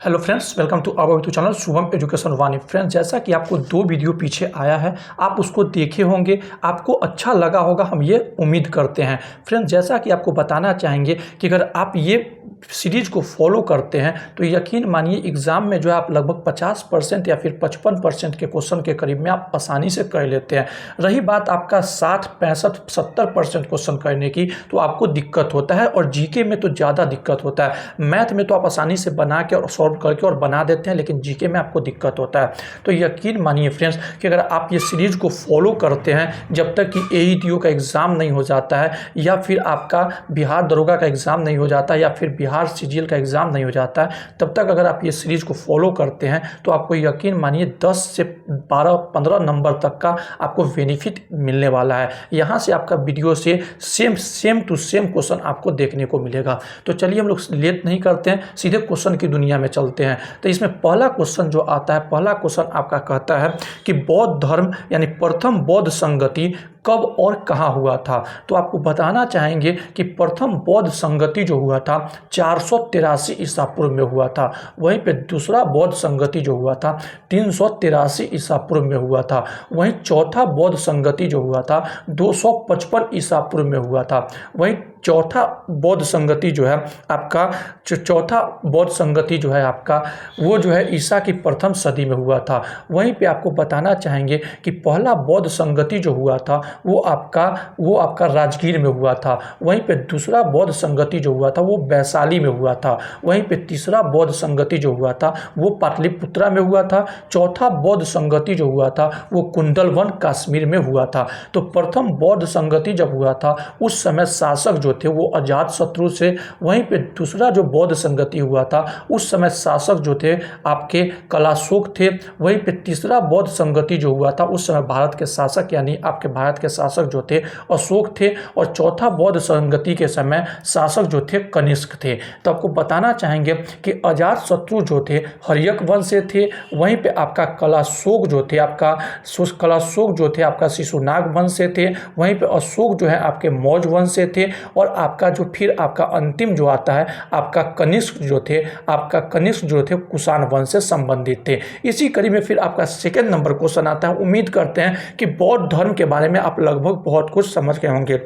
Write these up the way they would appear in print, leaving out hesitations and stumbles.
Hello friends, welcome to our YouTube channel Shubham education Vani. Friends, जैसा कि आपको 2 वीडियो पीछे आया है, आप उसको देखे होंगे, आपको अच्छा लगा होगा, हम ये उम्मीद करते हैं। फ्रेंड्स, जैसा कि आपको बताना चाहेंगे कि अगर आप ये सीरीज को फॉलो करते हैं तो यकीन मानिए एग्ज़ाम में जो है आप लगभग 50% या फिर 55% के क्वेश्चन के करीब में आप आसानी से कर लेते हैं। रही बात आपका 60, 65, 70% क्वेश्चन करने की, तो आपको दिक्कत होता है और जीके में तो ज़्यादा दिक्कत होता है। मैथ में तो आप आसानी से बना के और सॉल्व करके और बना देते हैं, लेकिन जीके में आपको दिक्कत होता है। तो यकीन मानिए फ्रेंड्स कि अगर आप ये सीरीज को फॉलो करते हैं जब तक कि एईटीओ का एग्ज़ाम नहीं हो जाता है, या फिर आपका बिहार दरोगा का एग्ज़ाम नहीं हो जाता, या फिर बिहार सीजीएल का एग्ज़ाम नहीं हो जाता है, तब तक अगर आप ये सीरीज़ को फॉलो करते हैं तो आपको यकीन मानिए 10 से 12-15 नंबर तक का आपको बेनिफिट मिलने वाला है। यहाँ से आपका वीडियो से सेम टू सेम क्वेश्चन आपको देखने को मिलेगा। तो चलिए हम लोग लेट नहीं करते हैं, सीधे क्वेश्चन की दुनिया में चलते हैं। तो इसमें पहला क्वेश्चन जो आता है, पहला क्वेश्चन आपका कहता है कि बौद्ध धर्म यानी प्रथम बौद्ध संगति कब और कहाँ हुआ था। तो आपको बताना चाहेंगे कि प्रथम बौद्ध संगति जो हुआ था 483 ईसा पूर्व में हुआ था। वहीं पे दूसरा बौद्ध संगति जो हुआ था 383 ईसा पूर्व में हुआ था। वहीं चौथा बौद्ध संगति जो हुआ था 255 ईसा पूर्व में हुआ था। वहीं चौथा बौद्ध संगति जो है आपका चौथा बौद्ध संगति जो है आपका वो जो है ईसा की प्रथम सदी में हुआ था। वहीं पे आपको बताना चाहेंगे कि पहला बौद्ध संगति जो हुआ था वो आपका राजगीर में हुआ था। वहीं पे दूसरा बौद्ध संगति जो हुआ था वो वैशाली में हुआ था। वहीं पे तीसरा बौद्ध संगति जो हुआ था वो पाटलिपुत्रा में हुआ था। चौथा बौद्ध संगति जो हुआ था वो कुंडलवन कश्मीर में हुआ था। तो प्रथम बौद्ध संगति जब हुआ था उस समय शासक जो थे वो अजातशत्रु से। वहीं पे दूसरा जो बौद्ध संगति हुआ था उस समय शासक जो थे आपके कलाशोक थे। वहीं पे तीसरा बौद्ध संगति जो हुआ था उस समय भारत के शासक यानी आपके भारत के शासक जो थे अशोक थे। और चौथा बौद्ध संगति के समय शासक जो थे कनिष्क थे। तो आपको बताना चाहेंगे कि अजातशत्रु जो थे हर्यक वंश से थे। वहीं पे आपका कलाशोक जो थे आपका शिशुनाग वंश से थे। वहीं पे अशोक जो है आपके मौर्य वंश से थे। और आपका जो फिर आपका अंतिम जो आता है आपका कनिष्क जो थे कुषाण वंश से संबंधित थे। इसी कड़ी में फिर आपका सेकंड नंबर क्वेश्चन आता है। उम्मीद करते हैं कि बौद्ध धर्म के बारे में आप लगभग बहुत कुछ समझ गए होंगे।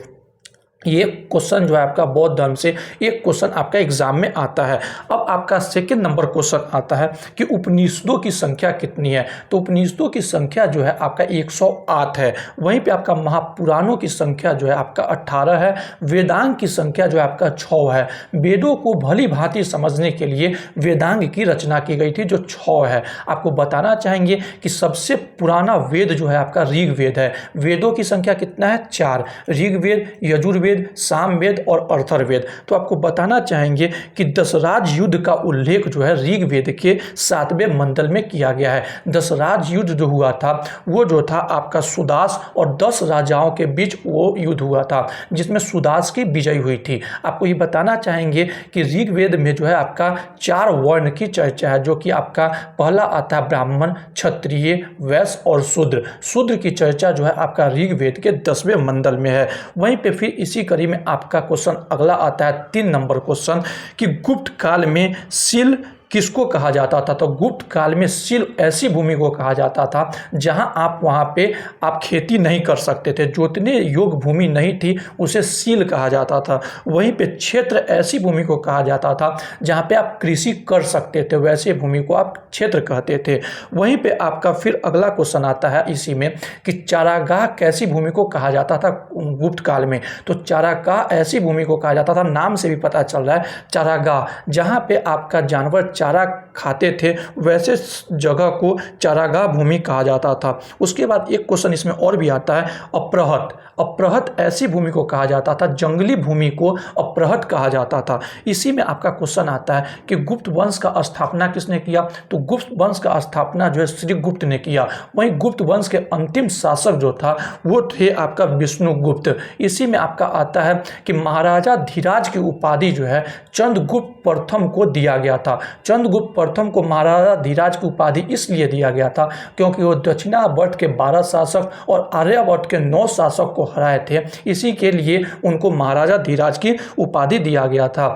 ये क्वेश्चन जो है आपका बौद्ध धर्म से एक क्वेश्चन आपका एग्जाम में आता है। अब आपका सेकंड नंबर क्वेश्चन आता है कि उपनिषदों की संख्या कितनी है। तो उपनिषदों की संख्या जो है आपका 108 है। वहीं पे आपका महापुराणों की संख्या जो है आपका 18 है। वेदांग की संख्या जो है आपका 6 है। वेदों को भली भांति समझने के लिए वेदांग की रचना की गई थी जो 6 है। आपको बताना चाहेंगे कि सबसे पुराना वेद जो है आपका ऋग्वेद है। वेदों की संख्या कितना है? 4। ऋग्वेद, यजुर्वेद, सामवेद और अथर्ववेद। तो आपको बताना चाहेंगे कि दशराज युद्ध का उल्लेख जो है ऋग्वेद के 7वें मंडल में किया गया है। दशराज युद्ध जो हुआ था वो जो था आपका सुदास और 10 राजाओं के बीच वो युद्ध हुआ था जिसमें सुदास की विजय हुई थी। आपको ये बताना चाहेंगे कि ऋग्वेद में जो है आपका 4 वर्ण की चर्चा है, जो कि आपका पहला आता है ब्राह्मण, क्षत्रिय, वैश्य और शूद्र। शूद्र की चर्चा जो है आपका ऋग्वेद के 10वें मंडल में है। वहीं पे फिर इसी कड़ी में आपका क्वेश्चन अगला आता है 3 नंबर क्वेश्चन कि गुप्त काल में सील किसको कहा जाता था। तो गुप्त काल में सील ऐसी भूमि को कहा जाता था जहां वहां पे आप खेती नहीं कर सकते थे, जोतने योग्य भूमि नहीं थी, उसे सील कहा जाता था। वहीं पे क्षेत्र ऐसी भूमि को कहा जाता था जहां पे आप कृषि कर सकते थे, वैसे भूमि को आप क्षेत्र कहते थे। वहीं पे आपका फिर अगला क्वेश्चन आता है इसी में कि चारागाह कैसी भूमि को कहा जाता था गुप्त काल में। तो चारागाह ऐसी भूमि को कहा जाता था, नाम से भी पता चल रहा है चारागाह, जहां पे आपका जानवर चारा खाते थे, वैसे जगह को चारागाह भूमि कहा जाता था। उसके बाद एक क्वेश्चन इसमें और भी आता है अपृहत। अपृहत ऐसी भूमि को कहा जाता था, जंगली भूमि को अपृहत कहा जाता था। इसी में आपका क्वेश्चन आता है कि गुप्त वंश का स्थापना किसने किया। तो गुप्त वंश का स्थापना जो है श्रीगुप्त ने किया। वहीं गुप्त वंश के अंतिम शासक जो था वो थे आपका विष्णुगुप्त। इसी में आपका आता है कि महाराजा धीराज की उपाधि जो है चंद्रगुप्त प्रथम को दिया गया था। चंद्रगुप्त प्रथम को महाराजा धीराज की उपाधि इसलिए दिया गया था क्योंकि वो दक्षिणावर्त के 12 शासक और आर्यावर्त के 9 शासक को हराए थे। इसी के लिए उनको महाराजा धीराज की उपाधि दिया गया था।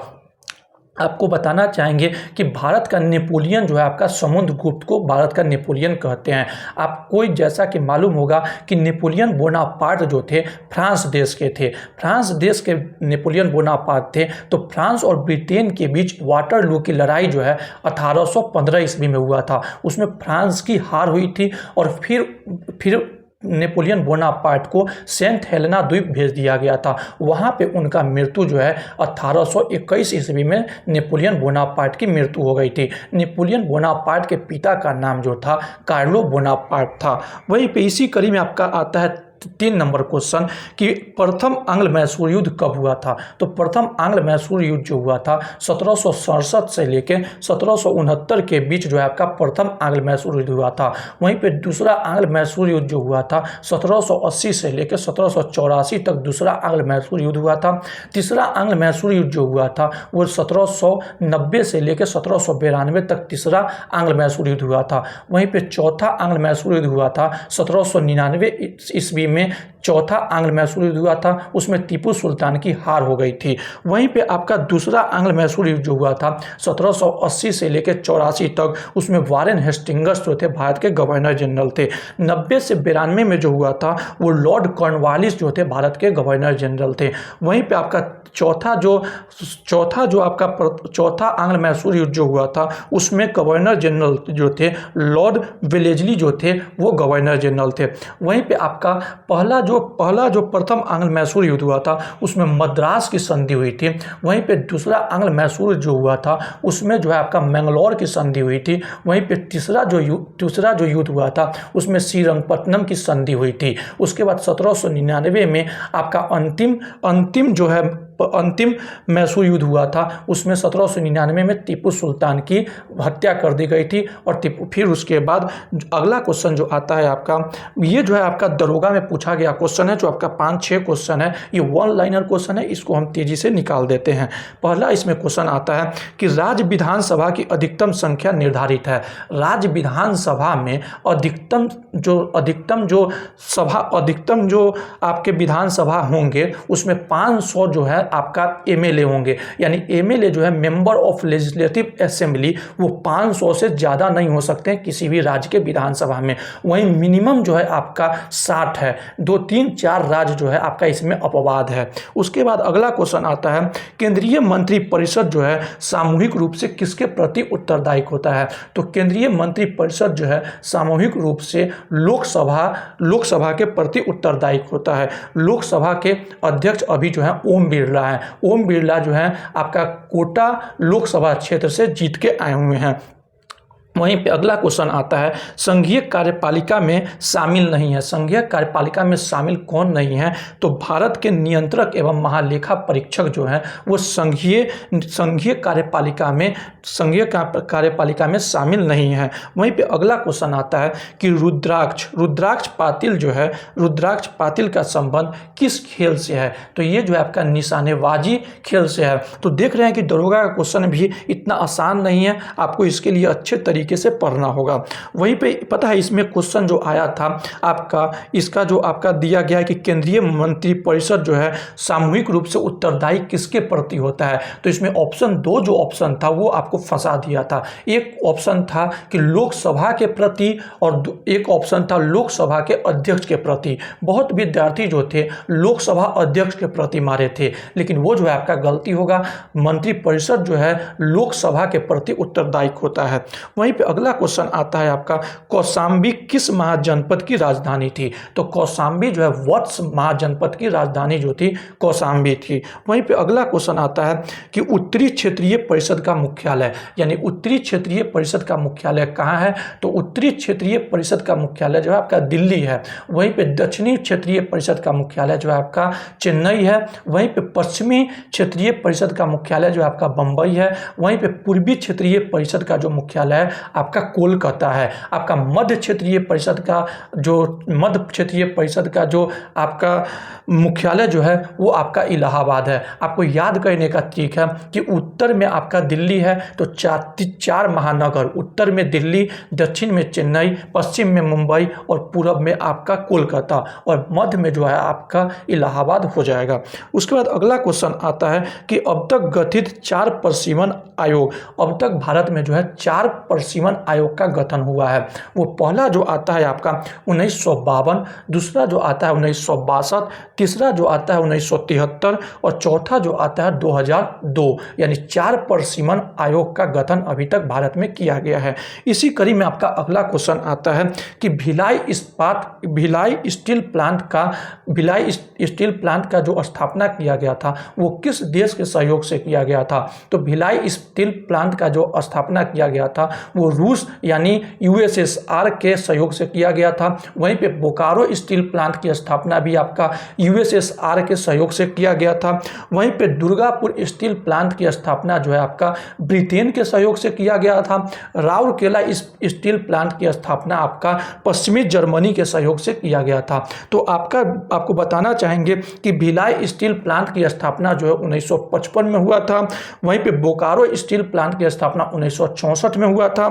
आपको बताना चाहेंगे कि भारत का नेपोलियन जो है आपका समुद्रगुप्त को भारत का नेपोलियन कहते हैं। आपको जैसा कि मालूम होगा कि नेपोलियन बोनापार्ट जो थे फ्रांस देश के थे। फ्रांस देश के नेपोलियन बोनापार्ट थे। तो फ्रांस और ब्रिटेन के बीच वाटरलू की लड़ाई जो है 1815 ईस्वी में हुआ था। उसमें फ्रांस की हार हुई थी और फिर नेपोलियन बोनापार्ट को सेंट हेलेना द्वीप भेज दिया गया था। वहाँ पे उनका मृत्यु जो है 1821 ईस्वी में नेपोलियन बोनापार्ट की मृत्यु हो गई थी। नेपोलियन बोनापार्ट के पिता का नाम जो था कार्लो बोनापार्ट था। वहीं पे इसी कड़ी में आपका आता है 3 नंबर क्वेश्चन कि प्रथम आंग्ल मैसूर युद्ध कब हुआ था। तो प्रथम आंग्ल मैसूर युद्ध जो हुआ था 1767 से लेकर 1769 के बीच जो है आपका प्रथम आंग्ल मैसूर युद्ध हुआ था। वहीं पे दूसरा आंग्ल मैसूर युद्ध जो हुआ था 1780 से लेकर 1784 तक दूसरा आंग्ल मैसूर युद्ध हुआ था। तीसरा आंग्ल मैसूर युद्ध जो हुआ था वो 1790 से लेकर 1792 तक तीसरा आंग्ल मैसूर युद्ध हुआ था। वहीं पे चौथा आंग्ल मैसूर युद्ध हुआ था 1799 ईस्वी में चौथा आंग्ल मैसूर युद्ध हुआ था। उसमें टीपू सुल्तान की हार हो गई थी। वहीं पे आपका दूसरा आंग्ल मैसूर युद्ध जो हुआ था 1780 से लेकर 84 तक, उसमें वारेन हेस्टिंग्स जो थे भारत के गवर्नर जनरल थे। 90 से 92 में जो हुआ था वो लॉर्ड कॉर्नवालिस जो थे भारत के गवर्नर जनरल थे। वहीं पे आपका चौथा आंग्ल मैसूर युद्ध जो हुआ था उसमें गवर्नर जनरल जो थे लॉर्ड वेलेस्ली जो थे वो गवर्नर जनरल थे। वहीं पे आपका पहला जो प्रथम आंग्ल मैसूर युद्ध हुआ था उसमें मद्रास की संधि हुई थी। वहीं पे दूसरा आंग्ल मैसूर जो हुआ था उसमें जो है आपका मैंगलोर की संधि हुई थी। वहीं पे तीसरा जो युद्ध हुआ था उसमें श्रीरंगपट्टनम की संधि हुई थी। उसके बाद 1799 में आपका अंतिम मैसूर युद्ध हुआ था। उसमें 1799 में टीपू सुल्तान की हत्या कर दी गई थी। और फिर उसके बाद अगला क्वेश्चन जो आता है आपका, ये जो है आपका दरोगा में पूछा गया क्वेश्चन है, जो आपका 5-6 क्वेश्चन है। ये 1 लाइनर क्वेश्चन है, इसको हम तेजी से निकाल देते हैं। पहला इसमें क्वेश्चन आता है कि राज्य विधानसभा की अधिकतम संख्या निर्धारित है। राज्य विधानसभा में अधिकतम जो आपके विधानसभा होंगे उसमें 500 जो है आपका एमएलए होंगे। यानी एमएलए जो है मेंबर ऑफ लेजिस्लेटिव असेंबली, वो 500 से ज़्यादा नहीं हो सकते हैं किसी भी राज्य के विधानसभा में। वहीं मिनिमम जो है आपका 60 है। 2, 3, 4 राज्य जो है आपका इसमें अपवाद है। उसके बाद अगला क्वेश्चन आता है, केंद्रीय मंत्री परिषद जो है सामूहिक रूप से किसके प्रति उत्तरदायी होता है। तो केंद्रीय मंत्री परिषद जो है सामूहिक रूप से लोकसभा के प्रति उत्तरदायी होता है। लोकसभा के अध्यक्ष अभी जो है ओम बिरला है। ओम बिरला जो है आपका कोटा लोकसभा क्षेत्र से जीत के आए हुए हैं। वहीं पे अगला क्वेश्चन आता है, संघीय कार्यपालिका में शामिल नहीं है। संघीय कार्यपालिका में शामिल कौन नहीं है। तो भारत के नियंत्रक एवं महालेखा परीक्षक जो है वो संघीय कार्यपालिका में शामिल नहीं है। वहीं पे अगला क्वेश्चन आता है कि रुद्राक्ष पातिल का संबंध किस खेल से है। तो ये जो है आपका निशानेबाजी खेल से है। तो देख रहे हैं कि दरोगा का क्वेश्चन भी इतना आसान नहीं है, आपको इसके लिए अच्छे तरीके से पढ़ना होगा। वहीं पे पता है इसमें क्वेश्चन जो आया था आपका, इसका जो आपका दिया गया है कि केंद्रीय मंत्री परिषद जो है सामूहिक रूप से उत्तरदायी किसके प्रति होता है। तो इसमें ऑप्शन 2 जो ऑप्शन था वो आपको फंसा दिया था। एक ऑप्शन था कि लोकसभा के प्रति और एक ऑप्शन था लोकसभा के अध्यक्ष के प्रति। बहुत विद्यार्थी जो थे लोकसभा अध्यक्ष के प्रति मारे थे, लेकिन वो जो है आपका गलती होगा। मंत्री परिषद जो है लोकसभा के प्रति उत्तरदायी होता है। वहीं पे अगला क्वेश्चन आता है आपका, कौशाम्बी किस महाजनपद की राजधानी थी। तो कौशाम्बी जो है वत्स महाजनपद की राजधानी जो थी कौशाम्बी थी। वहीं पे अगला क्वेश्चन आता है कि उत्तरी क्षेत्रीय परिषद का मुख्यालय, यानी उत्तरी क्षेत्रीय परिषद का मुख्यालय कहाँ है। तो उत्तरी क्षेत्रीय परिषद का मुख्यालय जो है आपका दिल्ली है। वहीं पे दक्षिणी क्षेत्रीय परिषद का मुख्यालय जो है आपका चेन्नई है। वहीं पे पश्चिमी क्षेत्रीय परिषद का मुख्यालय जो है आपका बम्बई है। वहीं पे पूर्वी क्षेत्रीय परिषद का जो मुख्यालय है आपका कोलकाता है। आपका मध्य क्षेत्रीय परिषद का जो आपका मुख्यालय जो है वो आपका इलाहाबाद है। आपको याद करने का तरीक है कि उत्तर में आपका दिल्ली है तो चार महानगर, उत्तर में दिल्ली, दक्षिण में चेन्नई, पश्चिम में मुंबई और पूरब में आपका कोलकाता और मध्य में जो है आपका इलाहाबाद हो जाएगा। उसके बाद अगला क्वेश्चन आता है कि अब तक गठित 4 परिसीमन आयोग, अब तक भारत में जो है 4 परिसीमन आयोग का गठन हुआ है। वो पहला जो आता है आपका 1952, दूसरा जो आता है 1962, तीसरा जो आता है 1973 और चौथा जो आता है 2002। यानी 4 परिसीमन आयोग का गठन अभी तक भारत में किया गया है। इसी कड़ी में आपका अगला क्वेश्चन आता है कि भिलाई स्टील प्लांट का जो स्थापना किया गया था वो किस देश के सहयोग से किया गया था। तो भिलाई स्टील प्लांट का जो स्थापना किया गया था वो रूस यानी यूएसएसआर के सहयोग से किया गया था। वहीं पे बोकारो स्टील प्लांट की स्थापना भी आपका यूएसएसआर के सहयोग से किया गया था। वहीं पे दुर्गापुर स्टील प्लांट की स्थापना जो है आपका ब्रिटेन के सहयोग से किया गया था। राउरकेला स्टील प्लांट की स्थापना आपका पश्चिमी जर्मनी के सहयोग से किया गया था। तो आपको बताना चाहेंगे कि भिलाई स्टील प्लांट की स्थापना जो है 1955 में हुआ था। वहीं पे बोकारो स्टील प्लांट की स्थापना 1964 में हुआ था।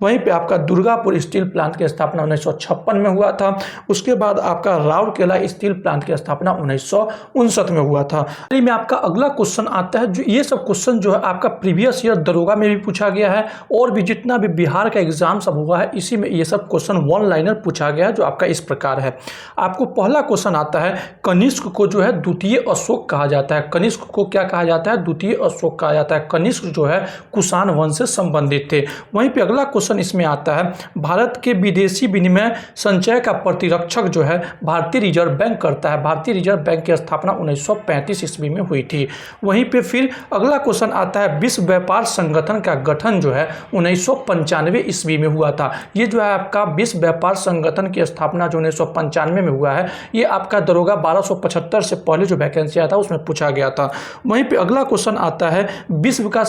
वहीं पे आपका दुर्गापुर स्टील प्लांट की स्थापना 1956 में हुआ था। उसके बाद आपका राउरकेला स्टील प्लांट की स्थापना 1959 में हुआ था। में आपका अगला क्वेश्चन आता है, जो ये सब क्वेश्चन जो है आपका प्रीवियस ईयर दरोगा में भी पूछा गया है और भी जितना भी बिहार का एग्जाम सब हुआ है इसी में ये सब क्वेश्चन वन लाइनर पूछा गया है, जो आपका इस प्रकार है। आपको पहला क्वेश्चन आता है, कनिष्क को जो है द्वितीय अशोक कहा जाता है। कनिष्क को क्या कहा जाता है? द्वितीय अशोक कहा जाता है। कनिष्क जो है कुषाण वंश से संबंधित थे। वहीं पे अगला क्वेश्चन इसमें आता है, भारत के विदेशी विनिमय संचय का प्रतिरक्षक जो है भारतीय रिजर्व बैंक करता है। भारतीय रिजर्व बैंक की स्थापना 1935 ईस्वी में हुई थी। वहीं पे फिर अगला क्वेश्चन आता है, विश्व व्यापार संगठन का गठन जो है 1995 ईस्वी में हुआ था। ये जो है आपका विश्व व्यापार संगठन की स्थापना जो 1995 में हुआ है, ये आपका दरोगा 1275 से पहले जो वैकेंसी आया था उसमें पूछा गया था। वहीं पे अगला क्वेश्चन आता है, विश्व का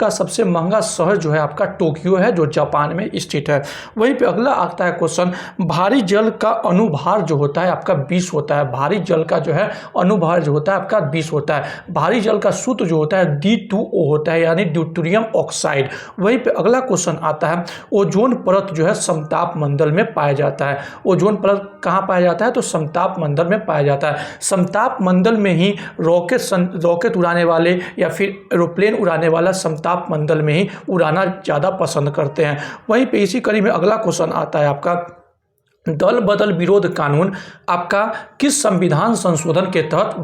सबसे महंगा शहर जो है आपका टोक्यो है, जो जापान में स्थित है। वहीं पे अगला आता है क्वेश्चन, भारी जल का अनुभार जो होता है आपका 20 होता है। भारी जल का जो है अनुभार जो होता है आपका 20 होता है। भारी जल का सूत्र जो होता है D2O होता है, यानी ड्यूटेरियम ऑक्साइड। वहीं पे अगला क्वेश्चन आता है, ओजोन परत जो है समताप मंडल में पाया जाता है। ओजोन परत कहाँ पाया जाता है? तो समताप मंडल में पाया जाता है। समताप मंडल में ही रॉकेट उड़ाने वाले या फिर एरोप्लेन उड़ाने वाला समताप मंडल में ही उड़ाना ज़्यादा पसंद करते हैं। वहीं पे इसी कड़ी में अगला क्वेश्चन आता है आपका, दल बदल विरोध कानून आपका किस संविधान संशोधन के तहत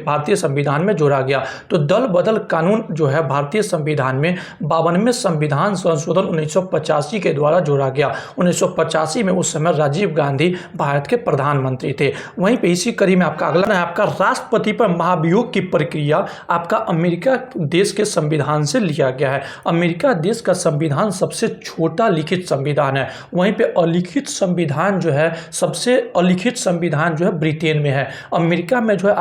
भारतीय संविधान में जोड़ा गया? तो दल बदल कानून जो है भारतीय संविधान में 52वें संविधान संशोधन 1985 के द्वारा जोड़ा गया। 1985 में उस समय राजीव गांधी भारत के प्रधानमंत्री थे। वहीं पे इसी कड़ी में आपका अगला है, आपका राष्ट्रपति पर महाभियोग की प्रक्रिया आपका अमेरिका देश के संविधान से लिया गया है। अमेरिका देश का संविधान सबसे छोटा लिखित संविधान है। वहीं पे अलिखित संविधान जो है, सबसे अलिखित संविधान जो है ब्रिटेन में है। अमेरिका में जो है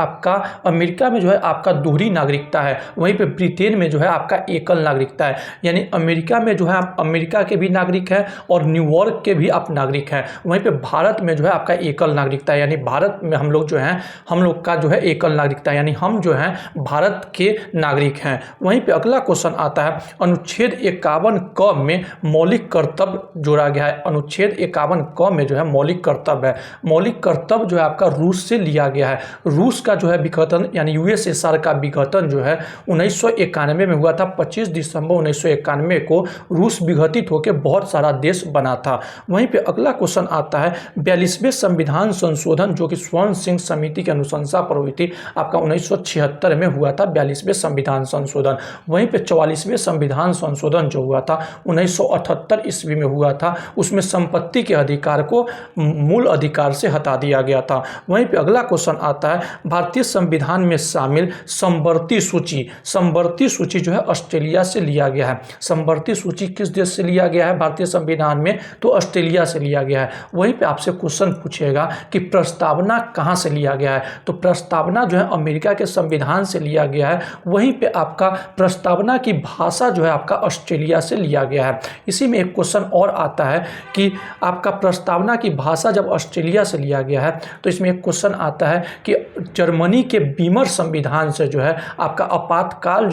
आपका दोहरी नागरिकता है। वहीं पे ब्रिटेन में जो है आपका एकल नागरिकता है। यानी अमेरिका में जो है आप अमेरिका के भी नागरिक हैं और न्यूयॉर्क के भी आप नागरिक हैं। वहीं पे भारत में जो है आपका एकल नागरिकता है। यानी भारत में हम लोग का जो है एकल नागरिकता है, यानी हम जो हैं भारत के नागरिक हैं। वहीं पे अगला क्वेश्चन आता है, अनुच्छेद 51 क में मौलिक कर्तव्य जोड़ा गया है। अनुच्छेद 51 क में जो है मौलिक कर्तव्य है। मौलिक कर्तव्य जो है आपका रूस से लिया गया है। रूस का जो है विघटन यानी यूएसएसआर का विघटन जो है 1991 में हुआ था। 25 दिसंबर 1991 को रूस विघटित होकर बहुत सारा देश बना था। वहीं पे अगला क्वेश्चन आता है, 42वें संविधान संशोधन जो कि स्वर्ण सिंह समिति की अनुशंसा पर हुई थी, आपका 1976 में हुआ था 42वें संविधान संशोधन। वहीं पे 44वें संविधान संशोधन जो हुआ था 1978 ईस्वी में हुआ था। उसमें संपत्ति के अधिकार को को मूल अधिकार से हटा दिया गया था। वहीं पे अगला क्वेश्चन आता है, भारतीय संविधान में शामिल समवर्ती सूची। समवर्ती सूची जो है ऑस्ट्रेलिया से लिया गया है। समवर्ती सूची किस देश से लिया गया है भारतीय संविधान में? तो ऑस्ट्रेलिया से लिया गया है। वहीं पे आपसे क्वेश्चन पूछेगा कि प्रस्तावना कहाँ से लिया गया है? तो प्रस्तावना जो है अमेरिका के संविधान से लिया गया है। वहीं पे आपका प्रस्तावना की भाषा जो है आपका ऑस्ट्रेलिया से लिया गया है। इसी में एक क्वेश्चन और आता है कि आपका प्रस्तावना की भाषा जब ऑस्ट्रेलिया से लिया गया है तो इसमें एक क्वेश्चन आता है कि जर्मनी के बीमर संविधान से जो है आपका आपातकाल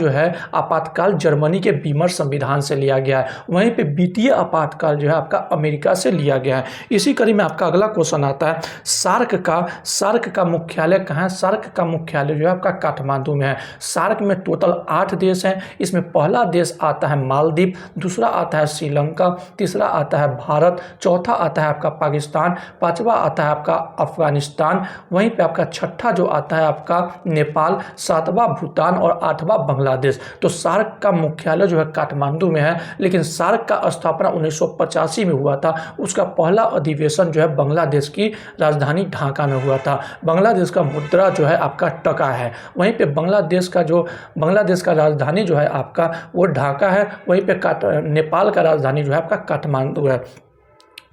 जर्मनी के बीमर संविधान से लिया गया है। वहीं पे वित्तीय आपातकाल जो है आपका अमेरिका से लिया गया है। इसी कड़ी में आपका अगला क्वेश्चन आता है, सार्क का मुख्यालय कहाँ है? सार्क का मुख्यालय जो है आपका काठमांडू में है। सार्क में टोटल 8 देश हैं। इसमें पहला देश आता है मालदीव, दूसरा आता है श्रीलंका, तीसरा आता है भारत, चौथा आता है आपका पाकिस्तान, पांचवा आता है आपका अफगानिस्तान, वहीं पे आपका छठा जो आता है आपका नेपाल, सातवां भूटान और आठवां बांग्लादेश। तो सार्क का मुख्यालय जो है काठमांडू में है, लेकिन सार्क का स्थापना 1985 में हुआ था। उसका पहला अधिवेशन जो है बांग्लादेश की राजधानी ढाका में हुआ था। बांग्लादेश का मुद्रा जो है आपका टका है। वहीं पे बांग्लादेश का राजधानी जो है आपका वो ढाका है। वहीं पे नेपाल का राजधानी जो है आपका काठमांडू है।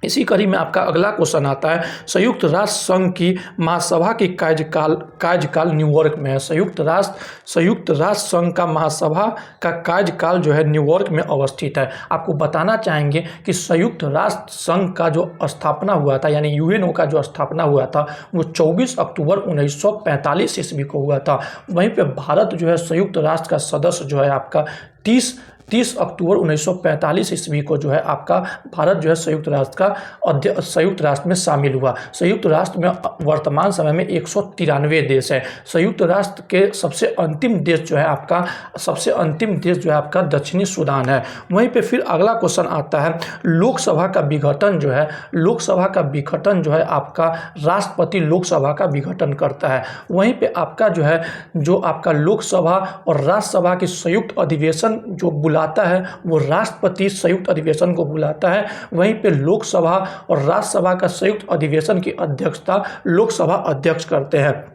इसी कड़ी में आपका अगला क्वेश्चन आता है, संयुक्त राष्ट्र संघ की महासभा की कार्यकाल न्यूयॉर्क में है। संयुक्त राष्ट्र संघ का महासभा का कार्यकाल जो है न्यूयॉर्क में अवस्थित है। आपको बताना चाहेंगे कि संयुक्त राष्ट्र संघ का जो स्थापना हुआ था यानी यूएनओ का जो स्थापना हुआ था वो 24 अक्टूबर 1945 ईस्वी को हुआ था। वहीं पे भारत जो है संयुक्त राष्ट्र का सदस्य जो है आपका 30 अक्टूबर 1945 ईस्वी को जो है आपका भारत जो है संयुक्त राष्ट्र में शामिल हुआ। संयुक्त राष्ट्र में वर्तमान समय में 193 देश है। संयुक्त राष्ट्र के सबसे अंतिम देश जो है आपका दक्षिणी सूडान है। वहीं पे फिर अगला क्वेश्चन आता है, लोकसभा का विघटन जो है आपका राष्ट्रपति लोकसभा का विघटन करता है। वहीं पे आपका जो आपका लोकसभा और राज्यसभा की संयुक्त अधिवेशन जो बुलाता है वो राष्ट्रपति संयुक्त अधिवेशन को बुलाता है। वहीं पे लोकसभा और राज्यसभा का संयुक्त अधिवेशन की अध्यक्षता लोकसभा अध्यक्ष करते हैं।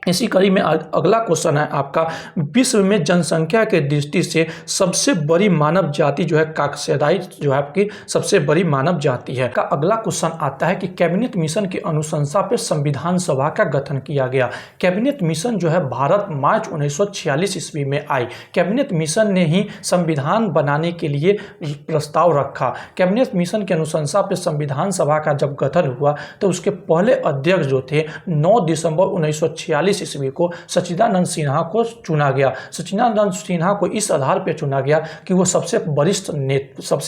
इसी कड़ी में अगला क्वेश्चन है आपका, विश्व में जनसंख्या के दृष्टि से सबसे बड़ी मानव जाति जो है काकसेदाई जो है आपकी सबसे बड़ी मानव जाति है। का अगला क्वेश्चन आता है कि कैबिनेट मिशन की अनुशंसा पे संविधान सभा का गठन किया गया। कैबिनेट मिशन जो है भारत मार्च 1946 ईस्वी में आई। कैबिनेट मिशन ने ही संविधान बनाने के लिए प्रस्ताव रखा। कैबिनेट मिशन की अनुशंसा पे संविधान सभा का जब गठन हुआ तो उसके पहले अध्यक्ष जो थे 9 दिसंबर 1946 ईस्वी को सच्चिदानंद सिन्हा को चुना गया। सच्चिदानंद सिन्हा को इस आधार पर चुना गया कि वो सबसे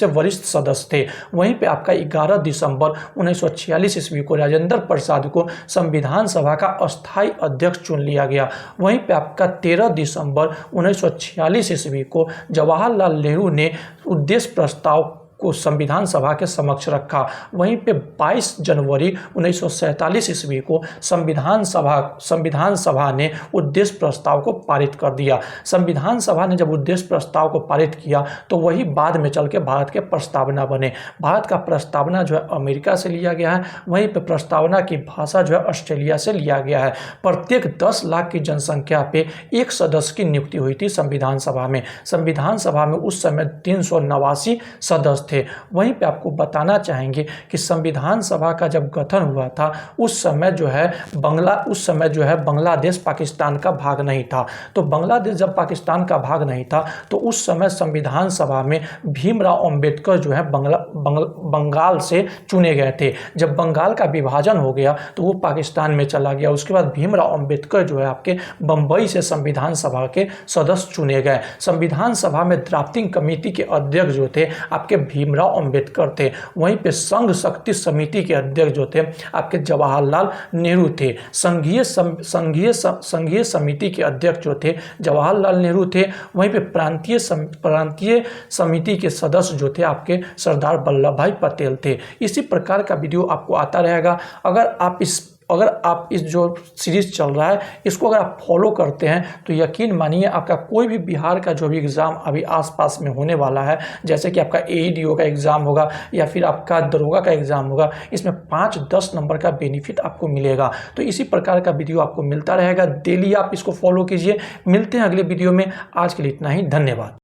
वरिष्ठ सदस्य थे। वहीं पे आपका 11 दिसंबर 1946 ईस्वी को राजेंद्र प्रसाद को संविधान सभा का अस्थायी अध्यक्ष चुन लिया गया। वहीं पे आपका 13 दिसंबर 1946 ईस्वी को जवाहरलाल नेहरू ने उद्देश्य प्रस्ताव को संविधान सभा के समक्ष रखा। वहीं पे 22 जनवरी 1947 ईस्वी को संविधान सभा ने उद्देश्य प्रस्ताव को पारित कर दिया। संविधान सभा ने जब उद्देश्य प्रस्ताव को पारित किया तो वही बाद में चल के भारत के प्रस्तावना बने। भारत का प्रस्तावना जो है अमेरिका से लिया गया है। वहीं पे प्रस्तावना की भाषा जो है ऑस्ट्रेलिया से लिया गया है। प्रत्येक 10 लाख की जनसंख्या पे एक सदस्य की नियुक्ति हुई थी संविधान सभा में। संविधान सभा में उस समय 389 सदस्य थे। वहीं पे आपको बताना चाहेंगे कि संविधान सभा का जब गठन हुआ था उस समय जो है बांग्लादेश पाकिस्तान का भाग नहीं था। तो बांग्लादेश जब पाकिस्तान का भाग नहीं था तो उस समय संविधान सभा में भीमराव अंबेडकर जो है बंगाल से चुने गए थे। जब बंगाल का विभाजन हो गया तो वो पाकिस्तान में चला गया। उसके बाद भीमराव अंबेडकर जो है आपके बंबई से संविधान सभा के सदस्य चुने गए। संविधान सभा में ड्राफ्टिंग कमेटी के अध्यक्ष जो थे आपके भीमराव अंबेडकर थे। वहीं पे संघ शक्ति समिति के अध्यक्ष जो थे आपके जवाहरलाल नेहरू थे। संघीय समिति के अध्यक्ष जो थे जवाहरलाल नेहरू थे। वहीं पे प्रांतीय समिति के सदस्य जो थे आपके सरदार वल्लभ भाई पटेल थे। इसी प्रकार का वीडियो आपको आता रहेगा। अगर आप इस अगर आप इस जो सीरीज़ चल रहा है इसको अगर आप फॉलो करते हैं तो यकीन मानिए आपका कोई भी बिहार का जो भी एग्ज़ाम अभी आसपास में होने वाला है, जैसे कि आपका एईडीओ का एग्ज़ाम होगा या फिर आपका दरोगा का एग्ज़ाम होगा, इसमें 5-10 नंबर का बेनिफिट आपको मिलेगा। तो इसी प्रकार का वीडियो आपको मिलता रहेगा, डेली आप इसको फॉलो कीजिए। मिलते हैं अगले वीडियो में, आज के लिए इतना ही, धन्यवाद।